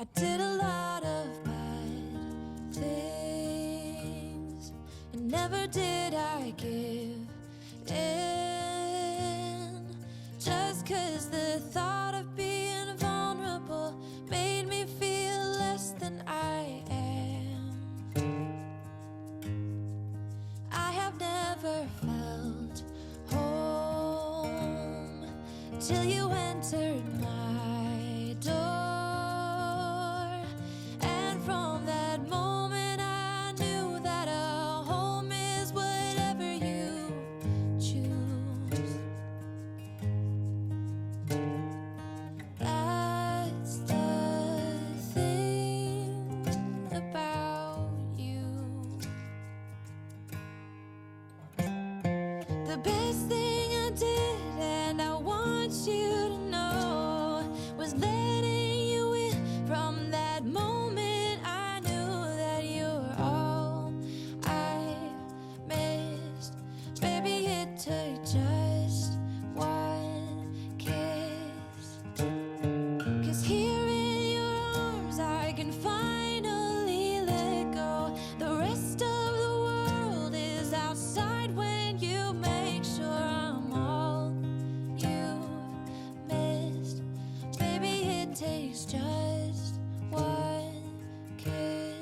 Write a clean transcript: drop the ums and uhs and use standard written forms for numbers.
I did a lot of bad things, and never did I give in. Just 'cause the thought of being vulnerable made me feel less than I am. I have never felt home till you entered my door. And from that moment I knew that a home is whatever you choose. That's the thing about you. The best thing I did, and I want you to know, was letting you in. From that moment I knew that you were all I missed. Baby, it took just one kiss. 'Cause here in your arms I can finally let go. The rest of the world is outside when you make sure I'm all you've missed. Baby, it takes just one kiss.